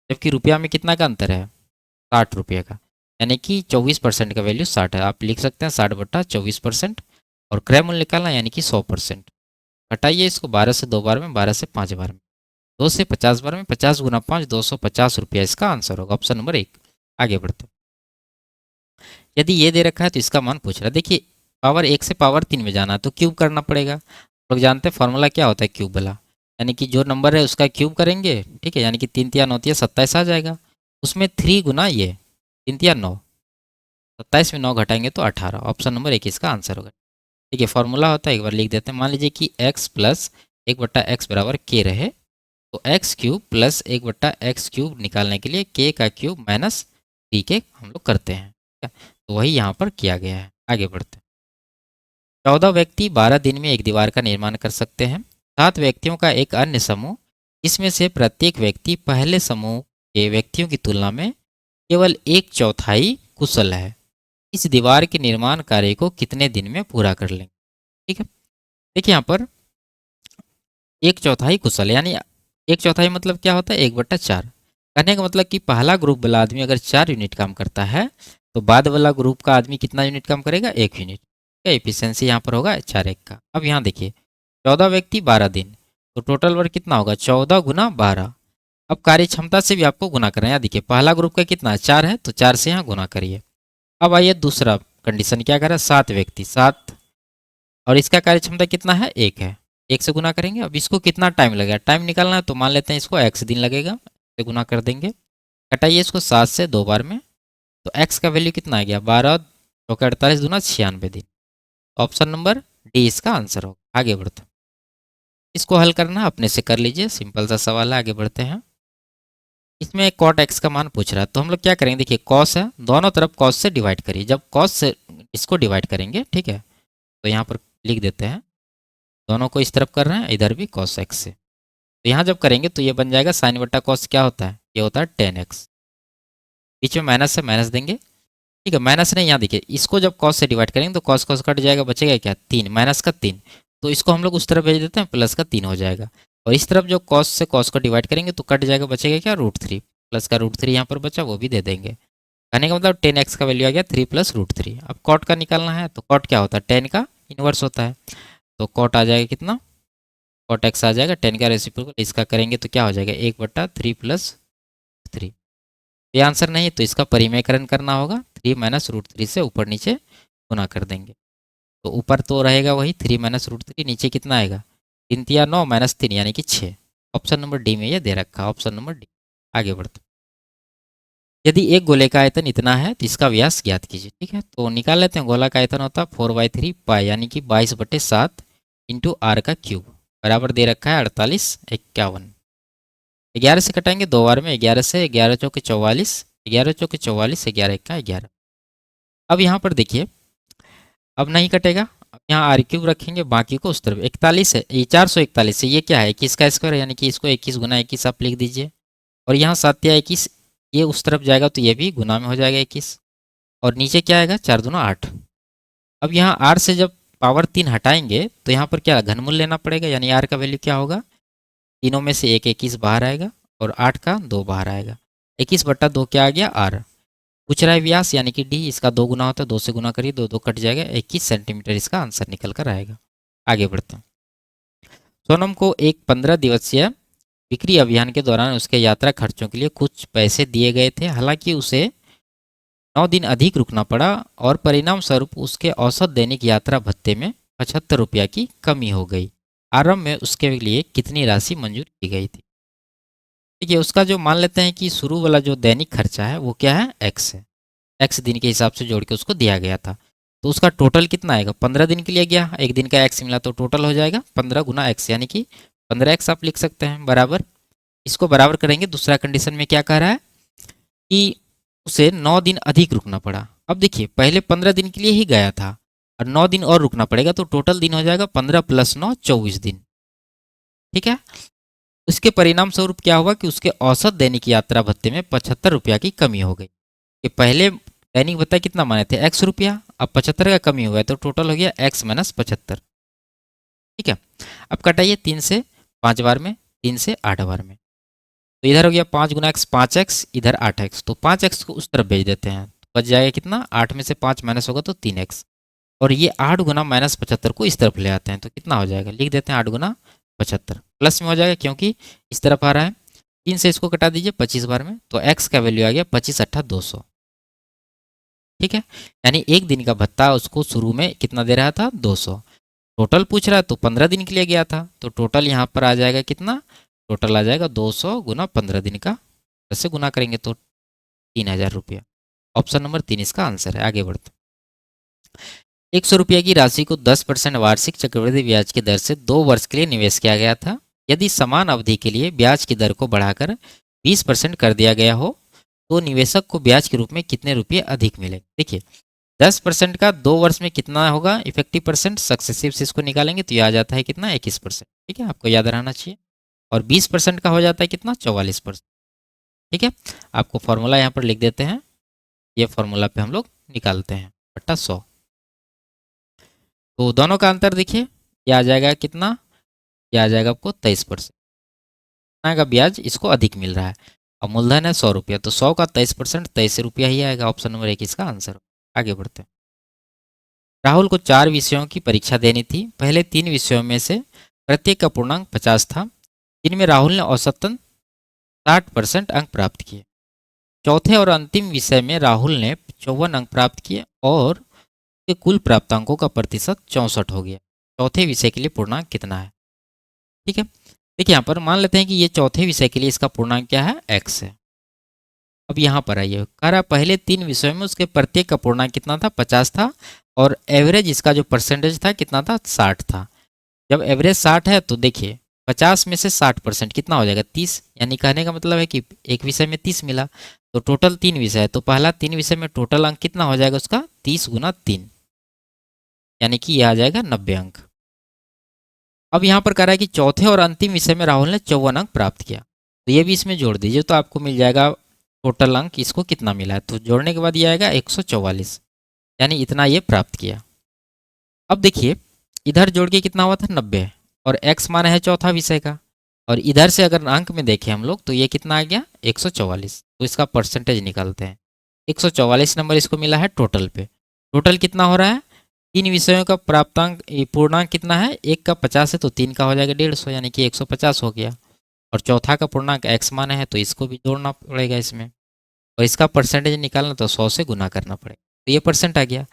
जबकि रुपया में कितना का अंतर है, 60 रुपये का, यानी कि 24% का वैल्यू 60 है। आप लिख सकते हैं 60/24%, और क्रय मूल्य निकालना यानी कि 100%। घटाइए इसको 12 से 2 बार में, 12 से 5 बार में, 2 से 50 बार में, 50 गुना 5 250 रुपया इसका आंसर होगा, ऑप्शन नंबर 1। आगे बढ़ते हैं। यदि ये दे रखा है तो इसका मान पूछ रहा है। देखिए पावर 1 से पावर 3 में जाना है तो क्यूब करना पड़ेगा। लोग जानते हैं फॉर्मूला क्या होता है क्यूब वाला, यानी कि जो नंबर है उसका क्यूब करेंगे, ठीक है, यानी कि 3 तिया 9 तिया 27 आ जाएगा। उसमें 3 गुना ये 3 तिया 9, 27 में 9 घटाएंगे तो 18। ऑप्शन नंबर 21 का आंसर होगा। ठीक है, फॉर्मूला होता है, एक बार लिख देते हैं। मान लीजिए कि x प्लस 1/x बराबर k रहे, तो x cube plus 1/x cube निकालने के लिए k का क्यूब माइनस 3k हम लोग करते हैं, ठीक है? तो वही यहाँ पर किया गया है। आगे बढ़ते हैं। 14 व्यक्ति 12 दिन में एक दीवार का निर्माण कर सकते हैं। 7 व्यक्तियों का एक अन्य समूह, इसमें से प्रत्येक व्यक्ति पहले समूह के व्यक्तियों की तुलना में केवल 1/4 कुशल है। इस दीवार के निर्माण कार्य को कितने दिन में पूरा कर लेंगे? ठीक है, देखिए यहाँ पर 1/4 कुशल, यानी 1/4 मतलब क्या होता है? 1/4। कहने का मतलब कि पहला ग्रुप वाला आदमी अगर 4 यूनिट काम करता है तो बाद वाला ग्रुप का आदमी कितना यूनिट काम करेगा? 1 यूनिट। एफिशिएंसी यहाँ पर होगा 4 1 का। अब यहाँ देखिए 14 व्यक्ति 12 दिन, तो टोटल वर्क कितना होगा? 14 गुना 12। अब कार्य क्षमता से भी आपको गुना करना है। यहाँ देखिए पहला ग्रुप का कितना है? 4 है, तो 4 से यहाँ गुना करिए। अब आइए दूसरा कंडीशन क्या कर रहा है? 7 व्यक्ति 7, और इसका कार्य क्षमता कितना है? 1 है, 1 से गुना करेंगे। अब इसको कितना टाइम लगेगा? टाइम निकालना है तो मान लेते हैं इसको x दिन लगेगा, से गुना कर देंगे। घटाइए इसको 7 से 2 बार में, तो x का वैल्यू कितना आ गया? 12 चौके 48 दूना 96 दिन। ऑप्शन नंबर डी इसका आंसर होगा। आगे बढ़ते हैं। इसको हल करना अपने से कर लीजिए, सिंपल सा सवाल है। आगे बढ़ते हैं। इसमें कॉट एक्स का मान पूछ रहा है, तो हम लोग क्या करेंगे? देखिए कॉस है, दोनों तरफ कॉस से डिवाइड करिए। जब कॉस से इसको डिवाइड करेंगे, ठीक है, तो यहाँ पर लिख देते हैं, दोनों को इस तरफ कर रहे हैं, इधर भी कॉस एक्स से। तो यहाँ जब करेंगे तो ये बन जाएगा साइन बट्टा कॉस, क्या होता है? ये होता है 10x। बीच में माइनस से माइनस देंगे, ठीक है, माइनस नहीं, यहाँ देखिए इसको जब कॉस से डिवाइड करेंगे तो कॉस कॉस कट जाएगा, बचेगा क्या? 3, माइनस का 3। तो इसको हम लोग उस तरफ भेज देते हैं, प्लस का 3 हो जाएगा। और इस तरफ जो कॉस से कॉस को डिवाइड करेंगे तो कट जाएगा, बचेगा क्या? √3। प्लस का √3 यहाँ पर बचा, वो भी दे देंगे। कहने का मतलब 10x का वैल्यू आ गया 3 + √3। अब कॉट का निकालना है, तो कॉट क्या होता है? 10 का इनवर्स होता है। तो कॉट आ जाएगा कितना? कॉट एक्स आ जाएगा 10 का रेसिप्रोकल, इसका करेंगे तो क्या हो जाएगा? 1/3 + 3। ये आंसर नहीं तो इसका परिमेयकरण करना होगा, 3 - √3 से ऊपर नीचे गुना कर देंगे। तो ऊपर तो रहेगा वही 3 - √3, नीचे कितना आएगा? 3 तिया 9 -3 यानी कि 6। ऑप्शन नंबर डी में ये दे रखा है, ऑप्शन नंबर डी। आगे बढ़ते। यदि एक गोले का आयतन इतना है तो इसका व्यास ज्ञात कीजिए। ठीक है, तो निकाल लेते हैं। गोला का आयतन होता है 4/3 पाई, यानी कि 22/7 इंटू आर का क्यूब, बराबर दे रखा है 4851। 11 से कटाएंगे 2 बार में, 11 से 11 चौके 44, 11 चौके 44, 11 1 का 11। अब यहाँ पर देखिए अब नहीं कटेगा, अब यहाँ आर क्यूब रखेंगे, बाकी को उस तरफ 41 है, ये 441 है, ये क्या है? 21 का स्क्वायर, यानी कि इसको 21 गुना 21 आप लिख दीजिए। और यहाँ 7 या 21, ये उस तरफ जाएगा तो ये भी गुना में हो जाएगा 21। और नीचे क्या आएगा? 4 दूना 8। अब यहाँ आर से जब पावर 3 हटाएंगे तो यहाँ पर क्या घनमूल लेना पड़ेगा, यानी आर का वैल्यू क्या होगा? तीनों में से 21 बाहर आएगा और 8 का 2 बाहर आएगा। 21/2 क्या आ गया? आर। पूछ रहा है व्यास, यानी कि डी, इसका 2 गुना होता है, 2 से गुना करिए, 2 2 कट जाएगा, 21 सेंटीमीटर इसका आंसर निकल कर आएगा। आगे बढ़ते हैं। सोनम को एक 15 दिवसीय बिक्री अभियान के दौरान उसके यात्रा खर्चों के लिए कुछ पैसे दिए गए थे। हालांकि उसे 9 दिन अधिक रुकना पड़ा और परिणाम स्वरूप उसके औसत दैनिक यात्रा भत्ते में 75 रुपया की कमी हो गई। आरंभ में उसके लिए कितनी राशि मंजूर की गई थी? देखिए उसका जो मान लेते हैं कि शुरू वाला जो दैनिक खर्चा है वो क्या है? एक्स है। एक्स दिन के हिसाब से जोड़ के उसको दिया गया था। तो उसका टोटल कितना आएगा? 15 दिन के लिए गया, एक दिन का एक्स मिला, तो टोटल हो जाएगा 15 गुना एक्स, यानी कि 15x आप लिख सकते हैं, बराबर। इसको बराबर करेंगे, दूसरा कंडीशन में क्या कह रहा है कि उसे 9 दिन अधिक रुकना पड़ा। अब देखिए पहले 15 दिन के लिए ही गया था और 9 दिन और रुकना पड़ेगा, तो टोटल दिन हो जाएगा 15 + 9 24 दिन। ठीक है, इसके परिणाम स्वरूप क्या हुआ कि उसके औसत दैनिक यात्रा भत्ते में 75 रुपया की कमी हो गई। कि पहले दैनिक भत्ता कितना माने थे? x रुपया, अब 75 का कमी हुआ है तो टोटल हो गया x - 75। ठीक है, अब कटाइए 3 से 5 बार में, 3 से 8 बार में, तो इधर हो गया 5 गुना x 5x, इधर 8x, तो 5x को उस तरफ भेज देते हैं, तो बच जाएगा कितना? 8 में से 5 माइनस होगा तो 3x। और ये 8 गुना -75 को इस तरफ ले आते हैं तो कितना हो जाएगा? लिख देते हैं 8 गुना 75, प्लस में हो जाएगा क्योंकि इस तरफ आ रहा है। 3 से इसको कटा दीजिए 25 बार में, तो x का वैल्यू आ गया 25 × 200। ठीक है, यानी एक दिन का भत्ता उसको शुरू में कितना दे रहा था, 200। टोटल पूछ रहा है तो 15 दिन के लिए गया था, तो टोटल यहाँ पर आ जाएगा कितना, टोटल आ जाएगा 200 गुना 15 दिन का, ऐसे गुना करेंगे तो 3000 रुपया। ऑप्शन नंबर 3 इसका आंसर है। आगे बढ़ते, 100 रुपये की राशि को 10% वार्षिक चक्रवृद्धि ब्याज की दर से 2 वर्ष के लिए निवेश किया गया था। यदि समान अवधि के लिए ब्याज की दर को बढ़ाकर 20% कर दिया गया हो तो निवेशक को ब्याज के रूप में कितने रुपये अधिक मिलेंगे। देखिए 10% का 2 वर्ष में कितना होगा इफेक्टिव परसेंट, सक्सेसिव से इसको निकालेंगे तो ये आ जाता है कितना, 21%। ठीक है, आपको याद रहना चाहिए। और 20% का हो जाता है कितना, 44%। ठीक है, आपको फॉर्मूला यहाँ पर लिख देते हैं, ये फॉर्मूला पे हम लोग निकालते हैं बट्टा 100। तो दोनों का अंतर देखिए, ये आ जाएगा कितना, ये आ जाएगा आपको 23%। का ब्याज इसको अधिक मिल रहा है और मूलधन है 100 रुपया, तो 100 का 23% 23 रुपया ही आएगा। ऑप्शन नंबर 1 इसका आंसर। आगे बढ़ते हैं, राहुल को 4 विषयों की परीक्षा देनी थी। पहले 3 विषयों में से प्रत्येक का पूर्णांक 50 था, जिनमें राहुल ने औसतन 60% अंक प्राप्त किए। चौथे और अंतिम विषय में राहुल ने 54 अंक प्राप्त किए और उसके कुल प्राप्तांकों का प्रतिशत 64 हो गया। चौथे विषय के लिए पूर्णांक कितना है। ठीक है, देखिए यहाँ पर मान लेते हैं कि ये चौथे विषय के लिए इसका पूर्णांक क्या है, x है। अब यहाँ पर आइए, कह रहा पहले 3 विषयों में उसके प्रत्येक का पूर्णांक कितना था, 50 था, और एवरेज इसका जो परसेंटेज था कितना था, 60 था। जब एवरेज 60 है तो देखिए 50 में से 60% कितना हो जाएगा, 30। यानी कहने का मतलब है कि एक विषय में 30 मिला, तो टोटल 3 विषय है, तो पहला 3 विषय में टोटल अंक कितना हो जाएगा उसका, 30 गुना 3, यानी कि यह आ जाएगा 90 अंक। अब यहाँ पर कह रहा है कि चौथे और अंतिम विषय में राहुल ने 54 अंक प्राप्त किया, तो ये भी इसमें जोड़ दीजिए तो आपको मिल जाएगा टोटल अंक इसको कितना मिला है। तो जोड़ने के बाद ये आएगा 144, यानी इतना ये प्राप्त किया। अब देखिए इधर जोड़ के कितना हुआ था, 90, और x मान है चौथा विषय का, और इधर से अगर अंक में देखें हम लोग तो ये कितना आ गया, 144। तो इसका परसेंटेज निकालते हैं, 144 नंबर इसको मिला है टोटल पे। टोटल कितना हो रहा है, 3 विषयों का प्राप्तांक पूर्णांक कितना है, एक का 50 है तो 3 का हो जाएगा 150, यानी कि 150 हो गया। और चौथा का पूर्णांक x मान है तो इसको भी जोड़ना पड़ेगा इसमें, और इसका परसेंटेज निकालना तो 100 से गुना करना पड़ेगा, तो ये परसेंट आ गया।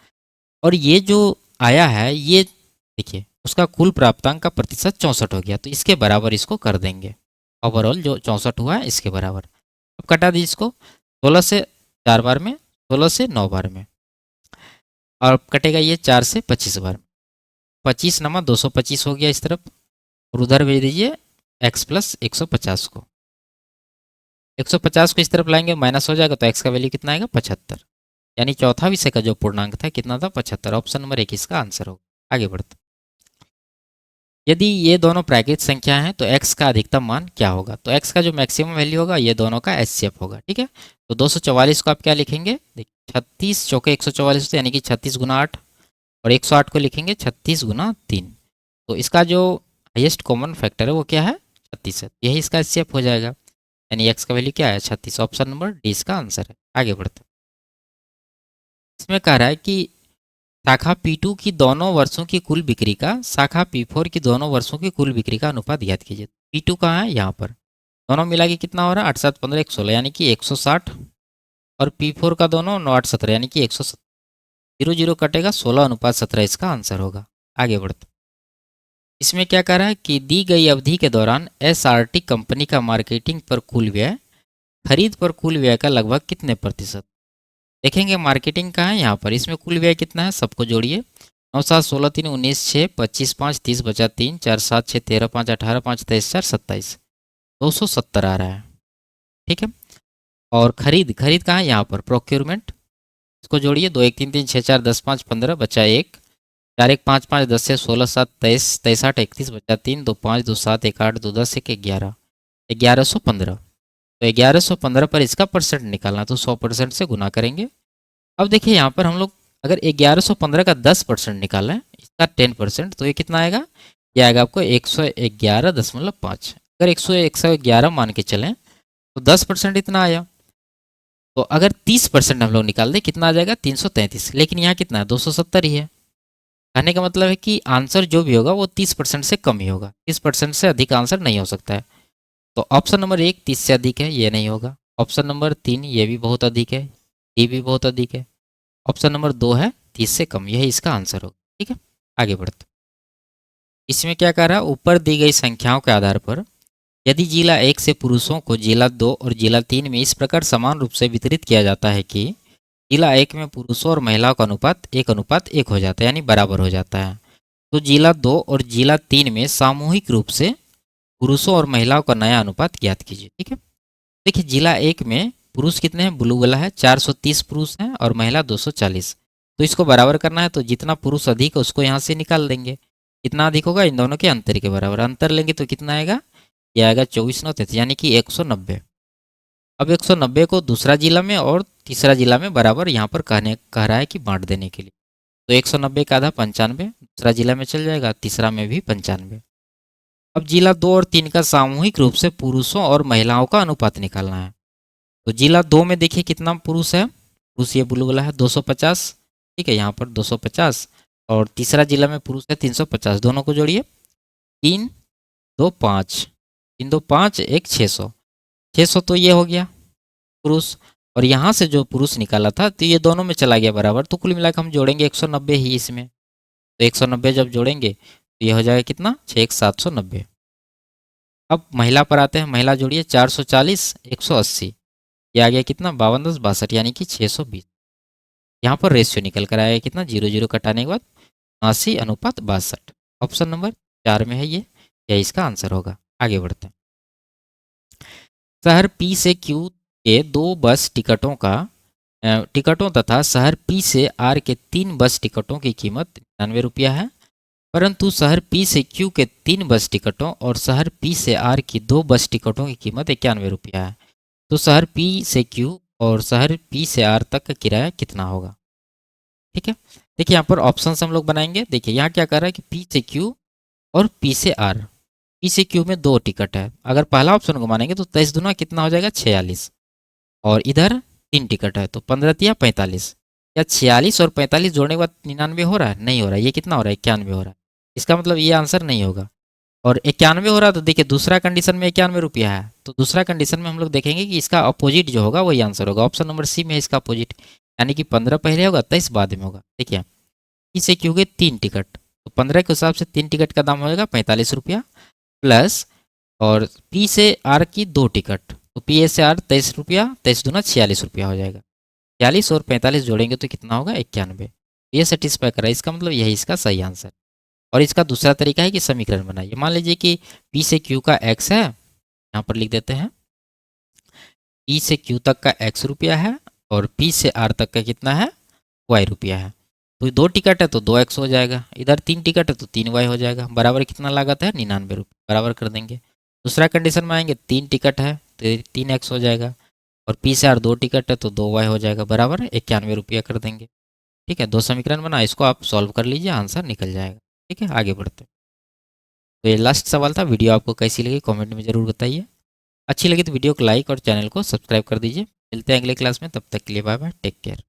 और ये जो आया है ये देखिए उसका कुल प्राप्तांक का प्रतिशत 64 हो गया, तो इसके बराबर इसको कर देंगे। ओवरऑल जो 64 हुआ है इसके बराबर। अब कटा दीजिए इसको, 16 से 4 बार में, 16 से 9 बार में, और कटेगा ये 4 से 25 बार में। 25 नमा 225 हो गया इस तरफ, और उधर भेज दीजिए x प्लस 150 को। 150 को इस तरफ लाएंगे माइनस हो जाएगा, तो x का वैल्यू कितना आएगा, 75। यानी चौथा विषय का जो पूर्णांक था कितना था, 75। ऑप्शन नंबर 1 इसका आंसर होगा। आगे बढ़ते, यदि ये दोनों प्राकृतिक संख्या हैं तो x का अधिकतम मान क्या होगा। तो x का जो मैक्सिमम वैल्यू होगा ये दोनों का एचसीएफ होगा। ठीक है, तो 244 को आप क्या लिखेंगे, देखिए 36 चौके 144 होते यानी कि 36 गुना 8, और 108 को लिखेंगे 36 गुना 3। तो इसका जो हाईएस्ट कॉमन फैक्टर है वो क्या है, 36 है, यही इसका एचसीएफ हो जाएगा। यानी x का वैल्यू क्या है, 36। ऑप्शन नंबर डी इसका आंसर है। आगे बढ़ते, इसमें कह रहा है कि शाखा P2 की दोनों वर्षों की कुल बिक्री का शाखा P4 की दोनों वर्षों की कुल बिक्री का अनुपात ज्ञात कीजिए। P2 कहाँ है, यहाँ पर दोनों मिला के कितना हो रहा है, 8 7 15 116, यानी कि 160, और P4 का दोनों 9 8 17, यानी कि 170। 0 0 कटेगा, 16:17 इसका आंसर होगा। आगे बढ़ते, इसमें क्या कह रहा है कि दी गई अवधि के दौरान SRT कंपनी का मार्केटिंग पर कुल व्यय खरीद पर कुल व्यय का लगभग कितने प्रतिशत। देखेंगे मार्केटिंग का है यहाँ पर, इसमें कुल व्यय कितना है, सबको जोड़िए। 9 7 16 3 19 6 25 5 30 बचा 3 4 7 6 13 5 18 5 23 4 27, 270 आ रहा है। ठीक है, और खरीद खरीद कहाँ है, यहाँ पर प्रोक्योरमेंट, इसको जोड़िए। 2 1 3 3 6 4 10 5 15 बचा 1 4 1 5 5 10 6 16 7 23 23 8 31 बचा 3 2 5 2 7 1 8 2 10 1 11 1115। तो 1115 पर इसका परसेंट निकालना, तो 100% से गुना करेंगे। अब देखिए यहाँ पर हम लोग अगर 1115 का 10% निकालें, इसका 10%, तो ये कितना आएगा, ये आएगा आपको 111.5। अगर 111 मान के चलें तो 10% इतना आया। तो अगर 30% हम लोग निकाल दें कितना आ जाएगा, 333। लेकिन यहाँ कितना है, 270 ही है। कहने का मतलब है कि आंसर जो भी होगा वो 30% से कम ही होगा, 30% से अधिक आंसर नहीं हो सकता है। तो ऑप्शन नंबर 1 30 से अधिक है, ये नहीं होगा। ऑप्शन नंबर 3 ये भी बहुत अधिक है, ये भी बहुत अधिक है। ऑप्शन नंबर 2 है 30 से कम, यही इसका आंसर होगा। ठीक है, आगे बढ़ते। इसमें क्या कह रहा है, ऊपर दी गई संख्याओं के आधार पर यदि जिला 1 से पुरुषों को जिला 2 और जिला 3 में इस प्रकार समान रूप से वितरित किया जाता है कि जिला 1 में पुरुषों और महिलाओं का अनुपात 1:1 हो जाता है, यानी बराबर हो जाता है, तो जिला 2 और जिला 3 में सामूहिक रूप से पुरुषों और महिलाओं का नया अनुपात ज्ञात कीजिए। ठीक है, देखिए जिला 1 में पुरुष कितने हैं, ब्लू वाला है 430 पुरुष हैं और महिला 240, तो इसको बराबर करना है तो जितना पुरुष अधिक है उसको यहाँ से निकाल देंगे, कितना अधिक होगा, इन दोनों के अंतर के बराबर, अंतर लेंगे तो कितना आएगा, यह आएगा 24×9 यानी कि 190। अब 190 को दूसरा जिला में और तीसरा जिला में बराबर यहाँ पर कह रहा है कि बांट देने के लिए, तो 190 का आधा 95, दूसरा जिला में चल जाएगा, तीसरा में भी 95। अब जिला 2 और 3 का सामूहिक रूप से पुरुषों और महिलाओं का अनुपात निकालना है, तो जिला 2 में देखिए कितना पुरुष है, पुरुष ये ब्लू वाला है 250, ठीक है, यहाँ पर 250, और तीसरा जिला में पुरुष है 350, दोनों को जोड़िए, 3 2 5, 3 2 5 1 600, 600 तो ये हो गया पुरुष, और यहाँ से जो पुरुष निकाला था तो ये दोनों में चला गया बराबर, तो कुल मिलाकर हम जोड़ेंगे 190 ही इसमें, तो 190 जब जोड़ेंगे तो ये हो जाएगा कितना, 6 790। अब महिला पर आते हैं, महिला जोड़िए 440 180, ये आ गया कितना, 52 10 62, यानी कि 620। यहाँ पर रेशियो निकल कर आएगा कितना, 0 0 कटाने के बाद 80:62। ऑप्शन नंबर 4 में है ये, यह इसका आंसर होगा। आगे बढ़ते हैं। शहर पी से क्यू के 2 बस टिकटों तथा शहर पी से आर के 3 बस टिकटों की कीमत 99 रुपया है, परंतु शहर पी से क्यू के 3 बस टिकटों और शहर पी से आर की 2 बस टिकटों की कीमत 91 रुपया है, तो शहर पी से क्यू और शहर पी से आर तक का किराया कितना होगा। ठीक है, देखिए यहाँ पर ऑप्शन हम लोग बनाएंगे, देखिए यहाँ क्या कर रहा है कि पी से क्यू और पी से आर, पी से क्यू में 2 टिकट है, अगर पहला ऑप्शन को मानेंगे तो 23 दूना कितना हो जाएगा 46, और इधर 3 टिकट है तो 15 तिया 45, या 46 और 45 जोड़ने के बाद 99 हो रहा है, नहीं हो रहा है, ये कितना हो रहा है 91 हो रहा है, इसका मतलब ये आंसर नहीं होगा। और 91 हो रहा है तो देखिए दूसरा कंडीशन में 91 रुपया है, तो दूसरा कंडीशन में हम लोग देखेंगे कि इसका अपोजिट जो होगा वही आंसर होगा, ऑप्शन नंबर सी में है इसका अपोजिट, यानी कि 15 पहले होगा 23 बाद में होगा। देखिए पी से क्यू के 3 टिकट, तो 15 के हिसाब से 3 टिकट का दाम होगा 45 रुपया, प्लस और पी से आर की 2 टिकट, तो पी ए से आर 23 रुपया, 23 दूना 46 रुपया हो जाएगा, 46 और 45 जोड़ेंगे तो कितना होगा 91, ये सेटिस्फाई कर रहा है, इसका मतलब यही इसका सही आंसर। और इसका दूसरा तरीका है कि समीकरण बनाइए, मान लीजिए कि पी से क्यू का एक्स है, यहाँ पर लिख देते हैं पी से क्यू तक का एक्स रुपया है और पी से आर तक का कितना है वाई रुपया है, तो 2 टिकट है तो 2x हो जाएगा, इधर 3 टिकट है तो 3y हो जाएगा, बराबर कितना लागत है 99 रुपये, बराबर कर देंगे। दूसरा कंडीशन में आएंगे 3 टिकट है तो 3x हो जाएगा, और पी से आर 2 टिकट है तो 2y हो जाएगा, बराबर 91 रुपया कर देंगे। ठीक है, 2 समीकरण बना, इसको आप सॉल्व कर लीजिए, आंसर निकल जाएगा। ठीक है, आगे बढ़ते। तो ये लास्ट सवाल था, वीडियो आपको कैसी लगी कमेंट में ज़रूर बताइए, अच्छी लगी तो वीडियो को लाइक और चैनल को सब्सक्राइब कर दीजिए। मिलते हैं अगले क्लास में, तब तक के लिए बाय बाय, टेक केयर।